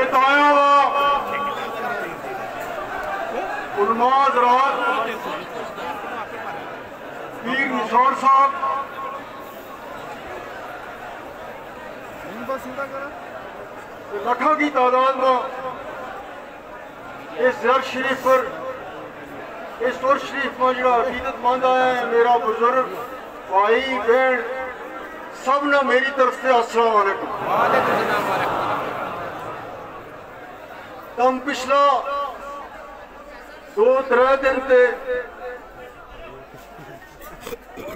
एक आया हुआ उलमाज रात पीर निसार साहब लखों की तादाद में इस जर शरीफ पर इस सुर शरीफ में जो अकीदतमंद आया है, मेरा बुजुर्ग भाई बहन सब ने मेरी तरफ से अस्सलाम वालेकुम। तम पिछला 2-3 दिन से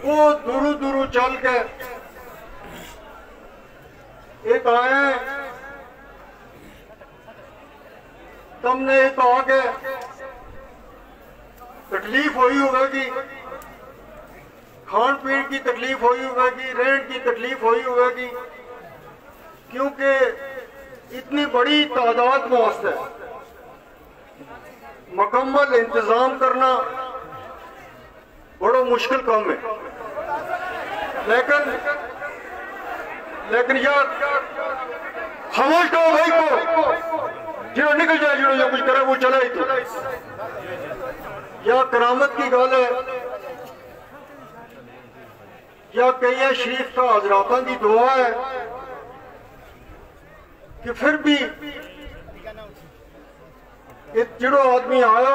वो दूरू दूरू चल के एक आए, तुमने एक आके तकलीफ हुई होगी, खान पीन की तकलीफ हुई होगी, रहन की तकलीफ हुई होगी, क्योंकि इतनी बड़ी तादाद में वास्ते मुकम्मल इंतजाम करना बड़ा मुश्किल काम है। लेकिन यार खामोश करो भाई को, जो निकल जाए, जो कुछ करे वो चला ही तो। या करामत की गल है या कई शरीफ का हजरातों की दुआ है कि फिर भी जो आदमी आया,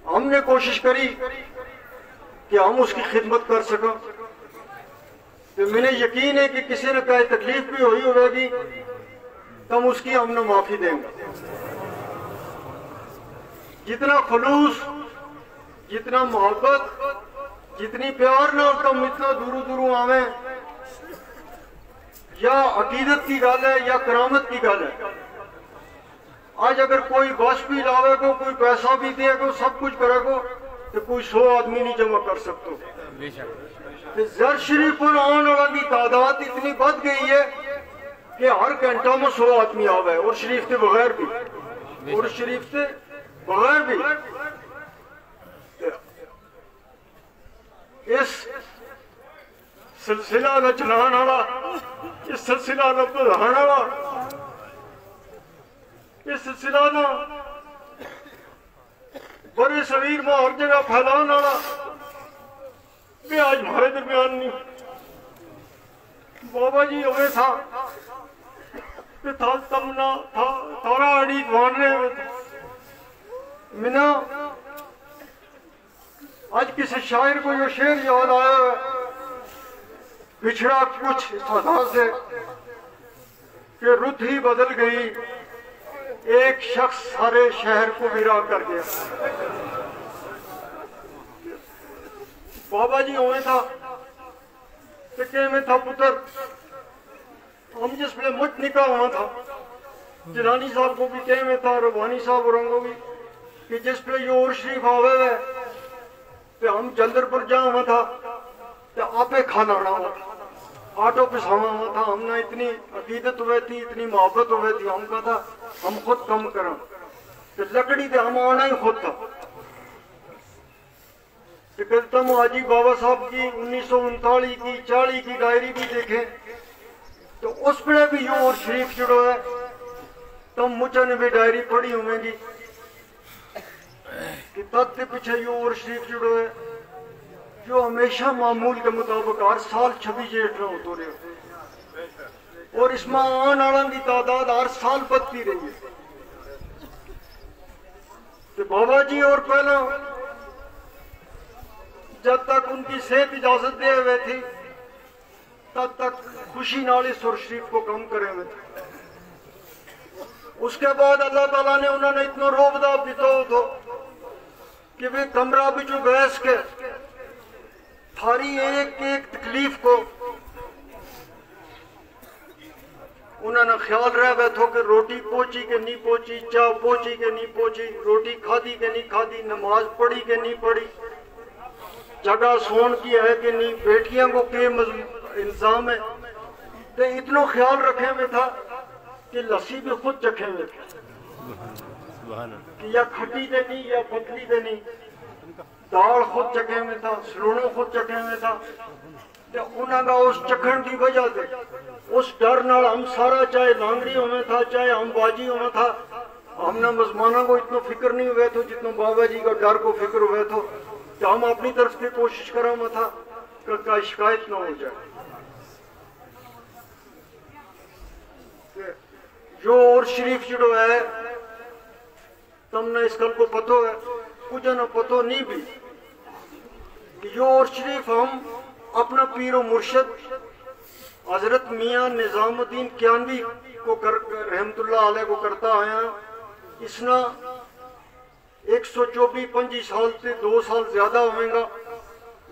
हमने कोशिश करी कि हम उसकी खिदमत कर सकें। तो मैंने यकीन है कि किसी ने कहीं तकलीफ भी हुई होगी तो हम उसकी हमने माफी देंगे। जितना खुलूस, जितना मोहब्बत, जितनी प्यार ना तुम इतना दूरू दूरू आवे, या अकीदत की गल है या करामत की गल है। आज अगर कोई बस भी लावेगो, कोई पैसा भी देगो, सब कुछ करेगो, तो कोई 100 आदमी नहीं जमा कर सकते। जर शरीफ पर आने वाली तादाद इतनी बढ़ गई है कि हर घंटा में 100 आदमी आवे, और शरीफ के बगैर भी, और शरीफ से बगैर भी। इस सिलसिला में चलाने वाला, इस सिलसिला में बढ़ाने वाला, इस सिलसिला में बड़े शरीर में हर जगह फैलाने वाला भी आज हमारे दरमियान नहीं। बाबा जी हमें था तमना था तारा अड़ी मानने मिना। आज किसी शायर को ये शेर याद आया है, बिछड़ा कुछ सदा से कि रुत ही बदल गई, एक शख्स सारे शहर को विरा कर गया। बाबा जी हुए था कि में था पुत्र, हम जिसमें मुझ निकाह हुआ था, जिलानी साहब को भी कह में था, रबानी साहब और भी कि जिस पे ये और शरीफ आवे हुए तो हम जल्दरपुर जा हुआ था, तो आपे खाना बना आटो पिसावा हुआ था। हमने इतनी अकीदत हुई थी, इतनी मोहब्बत हुई थी, हम कहा था हम खुद कम करें, तो लकड़ी से हम आना ही खुद था। तुम हाजी बाबा साहब की 1939 की 40 की डायरी भी देखें तो उस पर भी यो और शरीफ जुड़ो है। तुम मुझे ने भी डायरी पढ़ी होगी कि तथ्य पीछे यो और शरीफ जुड़ो है, जो हमेशा मामूल के मुताबिक हर साल 26 जेठ में होते रहे, और इसमें आने वालों की तादाद हर साल बढ़ती रही है। तो बाबा जी और पहला जब तक उनकी सेहत इजाजत दे हुए थी तब तक खुशी नाल इस सुर शरीफ को कम करे हुए थे। उसके बाद अल्लाह ताला ने उन्होंने इतना रोबदा दिता तो कि वे कमरा भी जो बैस के थारी एक एक तकलीफ को उन्होंने ख्याल रह बैठो कि रोटी पहुंची के नहीं पहुंची, चाय पहुंची के नहीं पहुंची, रोटी खादी के नहीं खादी, नमाज पढ़ी के नहीं पढ़ी, जगह सोन की है कि नहीं, बेटियों को के इंतजाम है। तो इतना ख्याल रखे में था कि लस्सी भी खुद चखे में थे कि या खट्टी देनी या पतली देनी, दाल खुद चखे में था, सलोनो खुद चखे में था। उन्होंने उस चखण की वजह से उस डर नाल हम सारा, चाहे लांगड़ियों में था, चाहे हम बाजियों में था, हमने मेजमाना को इतना फिक्र नहीं हुए थे जितना बाबा जी का डर को फिक्र हुए थे। तो हम अपनी तरफ से कोशिश करा में था कि शिकायत ना हो जाए। जो और शरीफ जो है तुमने इस गल को पतो है, कुछ न पतो नहीं भी कि जो और शरीफ हम अपना पीरो मुर्शद हजरत मियाँ निजामुद्दीन कियानवी को रहमतुल्लाह अलैह को करता आया। इसना 124-25 साल से 2 साल ज्यादा होगा,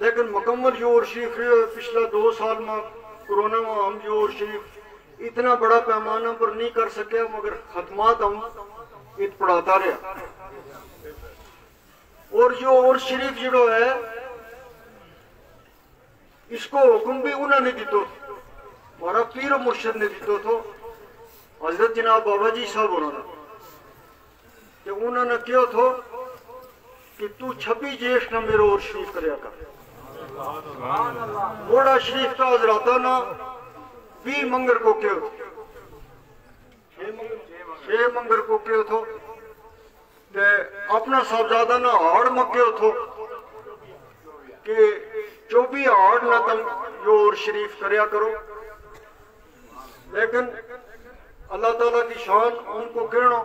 लेकिन मुकम्मल जो और शरीफ पिछला 2 साल में कोरोना में हम जो और शरीफ इतना बड़ा पैमाना पर नहीं कर सके, मगर खत्मात हम इत पढ़ाता रहा। और जो और शरीफ जो है इसको हुक्म भी उन्होंने दितो, हमारा पीर मुर्शद ने दितो तो हजरत जनाब बाबा जी साहब उन्होंने क्यों थो कि तू 26 ज्येष्ठ ना मेरे और शरीफ करया कर। घोड़ा शरीफ का हजराता ना 20 मंगर को क्यों, 6 मंगर को क्यों थो, अपना साहबजादा ना हाड़ में क्यों थो कि 24 हाड़ ना तुम जो और शरीफ करया करो। लेकिन अल्लाह ताला की शान उनको कहना,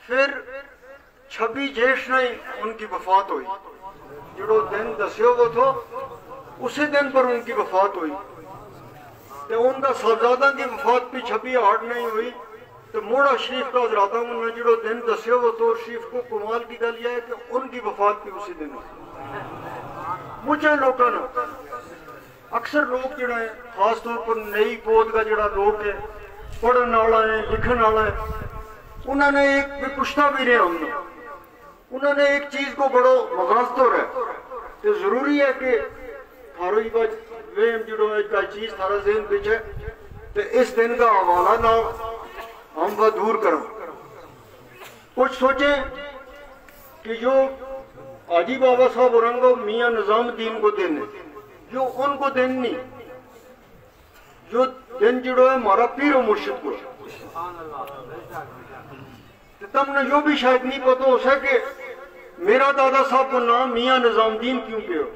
फिर 26 ज्येष्ठ नहीं उनकी वफात हुई। जो दिन दस्यो वो थो उसी दिन पर उनकी वफात हुई। तो उनका साहबजादा की वफात भी 26 हाड़ नहीं हुई। तो मोड़ा शरीफ का हजराता उन्होंने जो दिन दस्यो वो तो शरीफ को कमाल की गल यह है कि उनकी वफात भी उसी दिन हुई। मुझे लोगों ने अक्सर लोग जो है खास तौर पर नई पौध का जो लोग है, पढ़ने वाला है, लिखने वाला है, उन्होंने एक पुछता भी रहे हमने, उन्होंने एक चीज को बड़ो मगाज तो रहे। तो जरूरी है कि थारो जो चीज थारा जेहन पीछे तो इस दिन का हवाला ना हम वह दूर करो। कुछ सोचे कि जो हाजी बाबा साहब औरंगो मियाँ निजामुद्दीन को दिन है, जो उनको दिन नहीं, जो दिन जो है हमारा पीर मुर्शिद को। तो तुमने जो भी शायद नहीं पता हो सके मेरा दादा साहब का नाम मियाँ निजामुद्दीन क्यों पे हो।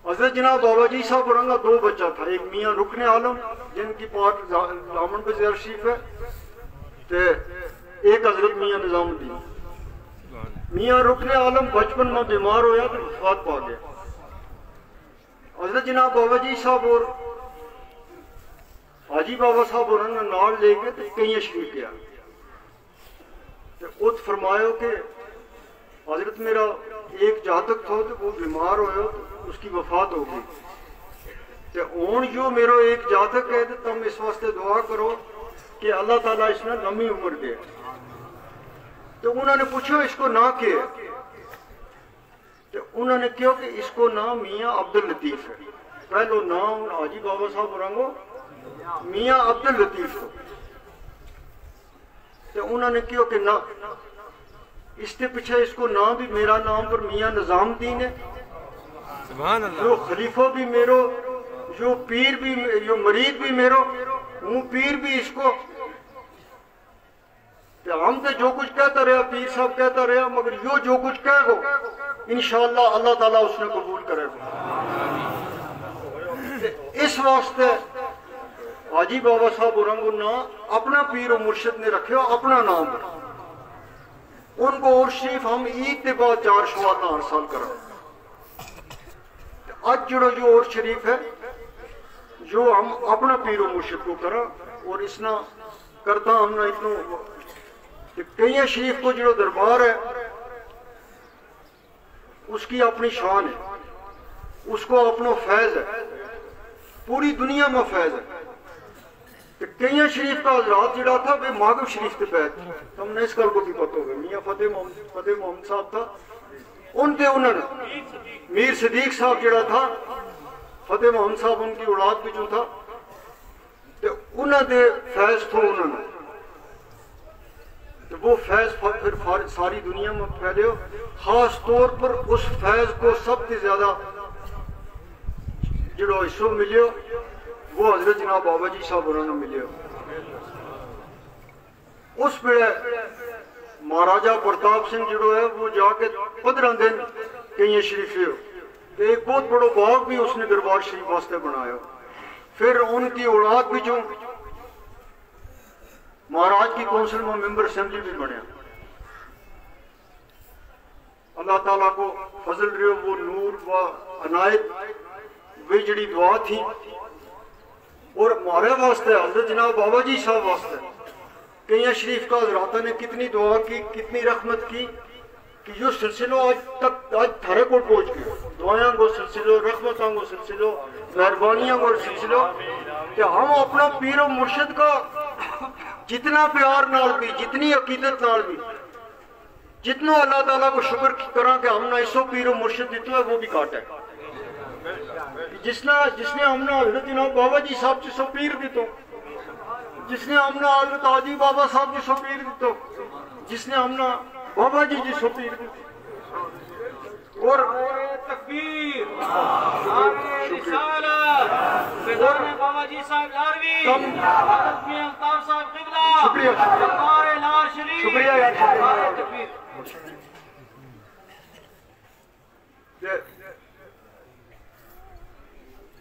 हजरत जनाब बाबा जी साहब औरंगा 2 बच्चा था, एक मियाँ रुकने आलम जिनकी पाठ दामन पे ज़ियार शरीफ है, तो एक हजरत मियाँ निजामुद्दीन। मियाँ रुकने आलम बचपन में बीमार होया तो वफात पा गया। हजरत जनाब बाबा जी साहब और हाजी बाबा साहब उन्होंने नाल लेके तो कई शरीफ किया। तो उत फरमायो कि हजरत मेरा एक जातक था तो वो बीमार होया तो उसकी वफात हो गई। तो हूँ जो मेरो एक जातक है तो तुम इस वास्ते दुआ करो कि अल्लाह ताला इसने लंबी उम्र दे। तो उन्होंने पूछो इसको ना के, तो उन्होंने क्यों कि इसको नाम मियाँ अब्दुल लतीफ है। पहलो नाम हाजी बाबा साहब औरंगो मियाँ अब्दुल लतीफ को। तो उन्होंने क्यों कि ना इसके पीछे इसको नाम भी मेरा नाम पर मियाँ निजामुद्दीन है, जो खलीफा भी मेरो, जो पीर भी, जो मरीद भी मेरो, हूँ पीर भी इसको। तो हम तो जो कुछ कहता रहा पीर साहब कहता रहा, मगर यो जो कुछ कहेगो इंशाअल्लाह अल्लाह ताला उसने कबूल करेगा। इस वास्ते हाजी बाबा साहब औरंगो ना अपना पीर और मुर्शिद ने रखे अपना नाम पर। उनको और शरीफ हम ईद के बाद 4 शवाल हर साल करा। आज जो और शरीफ है जो हम अपना पीर और मुर्शिद को करा, और इसना करता हमने इतना कई शरीफ को जो दरबार है उसकी अपनी शान है, उसको अपना फैज है, पूरी दुनिया में फैज है। तो कई शरीफ का हजरात जड़ा था वे मागब शरीफ के बैठ, तुमने इस गल को भी पता होगा। मियाँ फतेह मोहम्मद साहब था, उनके उन्होंने मीर सदीक साहब जड़ा था, फतेह मोहम्मद साहब उनकी औलाद भी जो था, तो उन्होंने फैज थो उन्होंने। तो वो फैज फिर सारी दुनिया में फैले। खास तौर पर उस फैज को सबसे ज्यादा जो हिस्सों मिले वो हजरत जनाब बाबा जी साहब उन्होंने मिले। उस वेले महाराजा प्रताप सिंह जो है वो जाके 15 दिन कई शरीफे हो, एक बहुत बड़ा बाग भी उसने दरबार शरीफ वास्ते बनाया। फिर उनकी औलाद भी जो महाराज की कौंसिल में मेंबर असेंबली भी बने। अल्लाह ताला को फजल रहे वो नूर व अनायत वे जड़ी दुआ थी। और हमारे वास्ते हजरत जनाब बाबा जी साहब वास्ते कई शरीफ का हजराता ने कितनी दुआ की, कितनी रहमत की कि जो सिलसिलो आज तक आज थारे को पहुंच गए। दुआओं को सिलसिलो, रहमतों को सिलसिलो, मेहरबानियों को सिलसिलो कि हम अपना पीर और मुर्शिद का जितना प्यार नाल भी, जितनी अकीदत नाल भी, जितना अल्लाह ताला को शुक्र करा कि हमने इसो पीर और मुर्शिद दितो है वो भी काट है। जिसने हमने हजरत जनाब बाबा जी साहब जिसो पीर दितो, जिसने हमने हजरत आजी बाबा साहब जिसो पीर दितो, जिसने हमने बाबा जी जिसो पीर दितो। और तकबीर बाबा जी साहब शुक्रिया शुक्रिया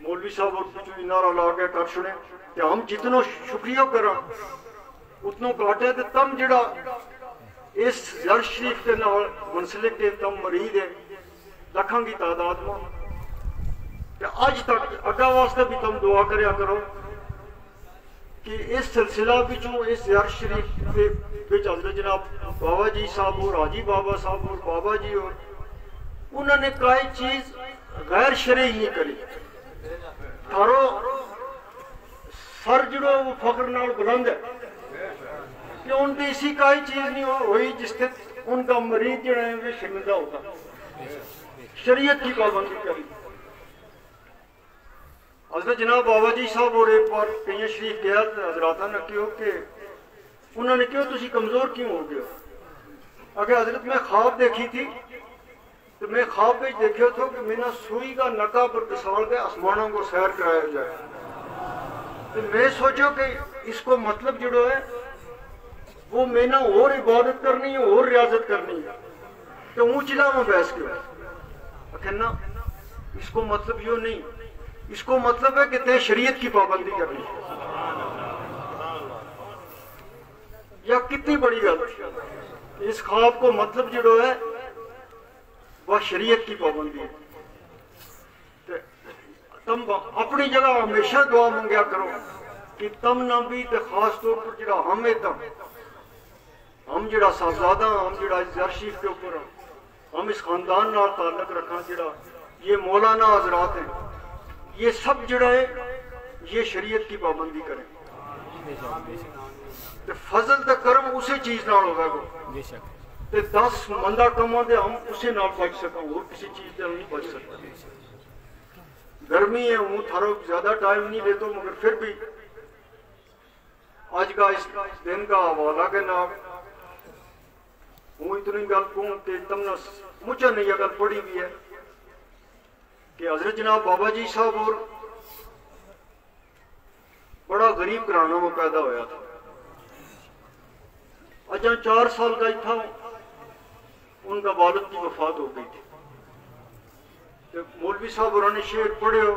मौलवी साहब और नारा ला के कर सुने कि हम जितनो शुक्रिया करा उतनो घाटे ते तम जड़ा इस जर शरीफ के नाल मुंसलिक के तम मरीद है लखों की तादाद में। अज तक अगा वास्ते भी तुम दुआ करया करो कि इस सिलसिला बिचों इस जर शरीफ के हजरत जनाब बाबा जी साहब और हाजी बाबा साहब और बाबा जी और उन्होंने कोई चीज गैर शरई नहीं करी। थारो सर जो वो फख्र नाल बुलंद है कि उनकी ऐसी कोई चीज नहीं हुई जिससे उनका मरीज जो है वो शर्मिंदा होता। शरीयत की पाबंदी करी। हजरत जनाब बाबा जी साहब और एक बार कई शरीफ गया हजराता ने क्यों कि उन्होंने क्यों तुसी कमजोर क्यों हो गए? अगर हजरत मैं ख्वाब देखी थी तो मैं ख्वाब में देखा था कि मैंने सुई का नका पर बिसाल के आसमानों को सैर कराया जाए। तो मैं सोचो कि इसको मतलब जो है वो मैंने और इबादत करनी है और रियाजत करनी है तो ऊंचला में बहस क्यों? ना इसको मतलब यो नहीं, इसको मतलब है कि ते शरीयत की पाबंदी करनी है। या कितनी बड़ी गल। इस ख्वाब को मतलब जो है वह शरीयत की पाबंदी है। तुम अपनी जगह हमेशा दुआ मंगया करो कि तम ना भी ते खास तौर पर जरा हम जरा साहबजादा हम जरा जरशीफ के ऊपर हम इस खानदान नाल ताल्लुक रखा जरा ये मौलाना हजरात हैं ये सब जड़ा है ये शरीयत की पाबंदी करें तो फजल तो करम उसी चीज नाल होगा ते 10 मंदा कमा दे हम उसे नाल बच सका और किसी चीज से नहीं बच सकता। गर्मी है हूँ थारो ज्यादा टाइम नहीं लेता मगर फिर भी आज का इस दिन का हवाला के नाम हूँ इतनी गल कहूँ कि तुमने मुझे नहीं गल पढ़ी हुई है कि हजरत जनाब बाबा जी साहब और बड़ा गरीब घराना में पैदा होया था। अजा 4 साल का ही था उनका वालिद की वफात हो गई थी। तो मौलवी साहब उन्होंने शेर पढ़े हो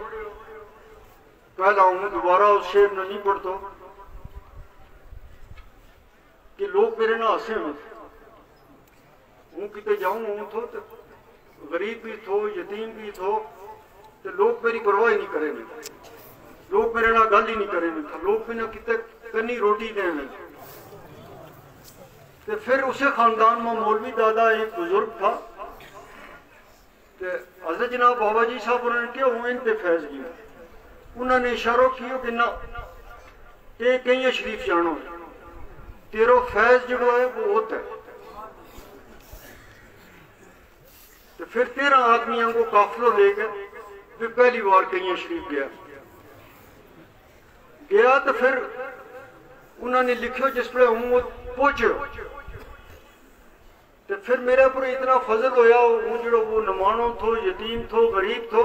पहला हूँ दोबारा उस शेर में नहीं पढ़ता कि लोग मेरे ना हंसे में हूँ कितने जाऊँ हूँ तो गरीब भी थो यतीम भी थो तो लोग मेरी परवाह ही नहीं करे लोग मेरे ना गल ही नहीं करे लोग मैंने कितने कन्नी रोटी दे तो फिर उसे खानदान में मौलवी दादा एक बुजुर्ग था हजरत जनाब बाबा जी साहब उन्होंने क्या हुए इन पे फैज किया उन्होंने इशारों किया कि ना ते कई शरीफ जानो तेरो फैज जो है वो होता है। तो फिर 13 आदमियों को काफिलों लेकर फिर पहली बार कई शरीफ गया तो फिर उन्होंने लिखो जिस पर हूँ पहुंचो तो फिर मेरे पर इतना फजल होया, वो जो वो नमानो थो, यतीम थो, गरीब थो,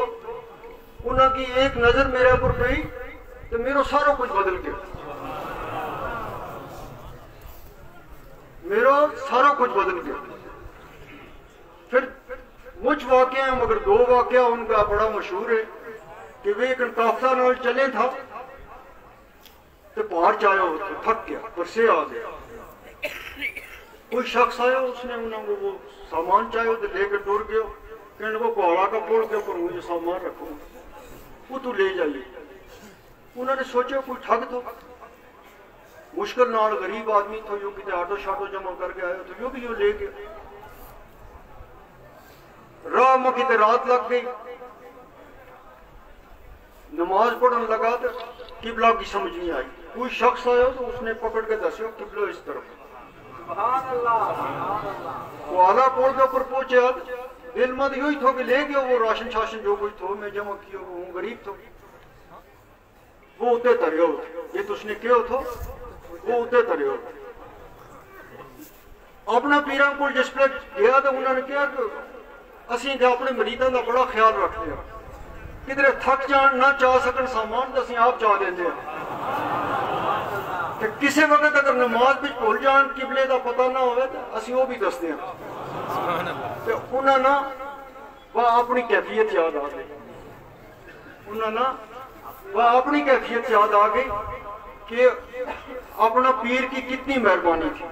उनकी एक नजर मेरे पर पई तो मेरो सारा कुछ बदल गया, मेरो सारा कुछ बदल गया। फिर कुछ वाक़े हैं, मगर दो वाक़या उनका बड़ा मशहूर है कि वे एक काफ्ता नाल चले था तो बाहर जाया हो तो थक गया, परसे आ गया। कोई शख्स आया, उसने उन्होंने वो सामान चाहिए तो लेकर टुर गया, कहने को कोहड़ा का पुल के ऊपर मुझे सामान रखो, वो तू ले जाइए। उन्होंने सोचा कोई ठग तो मुश्किल नाल गरीब आदमी तो यो कि आटो शाटो जमा करके आया तो यो भी यो ले गया। राह में कितने रात लग गई, नमाज पढ़ने लगा तो किबला की समझ नहीं आई। कोई शख्स आया तो उसने पकड़ के दसो किबला इस तरफ, वो आला पोल के ऊपर पहुंचे, दिल में तो यही थो कि ले गया वो राशन शासन जो कुछ थो मैं जमा किया, वो गरीब थो, वो उते तरियो ये तो उसने क्यों थो, वो उते तरियो। अपना पीरा को जिस पर गया तो उन्होंने कहा कि असी तो अपने मरीजों का बड़ा ख्याल रखते हैं, किधरे थक जान ना चाह सकन सामान तो असं आप चाह देंगे, किसी वक्त अगर नमाज भी भूल जान किबले का पता ना हो तो असं वो भी दसते हैं। तो उन्होंने वह अपनी कैफियत याद आ गई, उन्होंने वह अपनी कैफियत याद आ गई कि अपना पीर की कितनी मेहरबानी थी।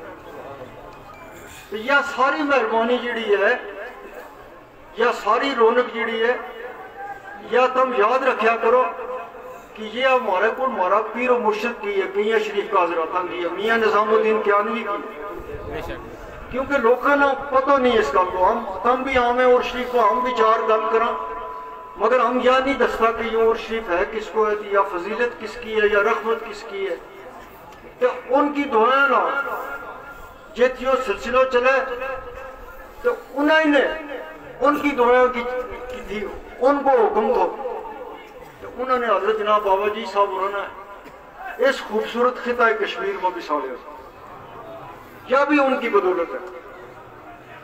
तो यह सारी मेहरबानी जी है, यह सारी रौनक जी है, यह तुम याद रखा करो कि ये हमारे को हमारा पीर और मुर्शिद की है, मियां शरीफ का हजरत की है, मियां निजामुद्दीन कियानवी की, क्योंकि लोगों ने पता नहीं इस गल को। हम भी आमे और शरीफ को हम भी चार गल करा, मगर हम यह नहीं दसता कि ये और शरीफ है किसको है, या फजीलत किसकी है, या रहमत किसकी है। तो उनकी दुआएं ना जित यो सिलसिला चले तो उन्होंने उनकी दुआओं की थी, उनको हुक्म दो। तो उन्होंने हजरत जनाब बाबा जी साहब उन्होंने इस खूबसूरत खिता कश्मीर में भी साड़े, यह भी उनकी बदौलत है।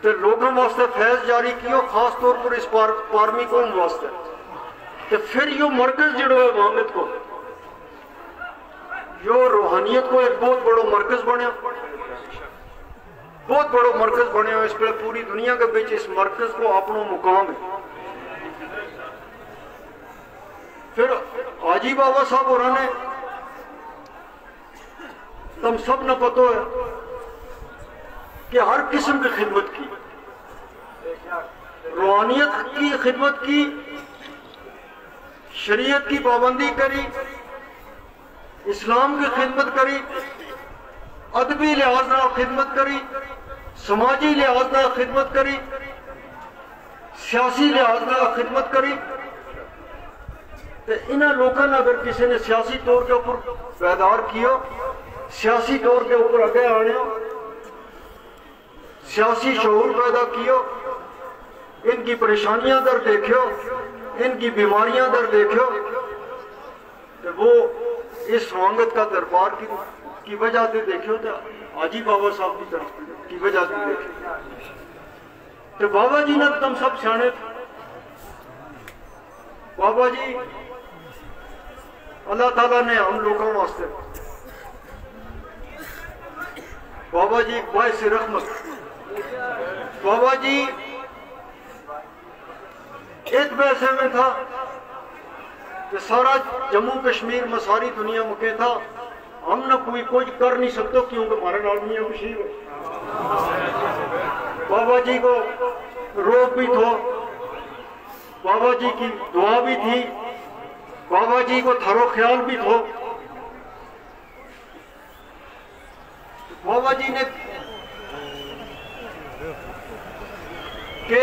तो लोगों वास्ते फैज जारी किया, खास तौर पर इस पारमी कौम वास्ते। तो फिर यो मरकज जो है मोहम्मद को, यो रूहानियत को एक बहुत बड़ा मरकज बने, बहुत बड़ा मरकज बने। इस पर पूरी दुनिया के बीच इस मरकज को अपना मुकाम है। फिर हाजी बाबा साहब उन्होंने, तुम सब न पता है कि हर किस्म की खिदमत की, रूहानियत की खिदमत की, शरीयत की पाबंदी करी, इस्लाम की खिदमत करी, अदबी लिहाज ना खिदमत करी, समाजी लिहाज ना खिदमत करी, सियासी लिहाज ना खिदमत करी। तो इन्होंने लोगों ने अगर किसी ने सियासी तौर के ऊपर पैदार किया, सियासी तौर के ऊपर आगे आने, सियासी शऊर पैदा किया, इनकी परेशानियां दर देखो, इनकी बीमारियां दर देखो, तो वो इस स्वांगत का दरबार की वजह से देखो, तो हाजी बाबा साहब की तरफ की वजह से देखो। तो बाबा जी ने तुम सब सियाने, बाबा जी अल्लाह ताला ने हम लोगों वास्ते, बाबा जी बाइस रहमत, बाबा जी एक वैसे में था कि सारा जम्मू कश्मीर में सारी दुनिया में के था, हम न कोई कुछ कर नहीं सकते क्योंकि हमारे नाल मियां बशीर है। बाबा जी को रोग भी थो, बाबा जी की दुआ भी थी, बाबा जी को थारो ख्याल भी थो। बाबा जी ने के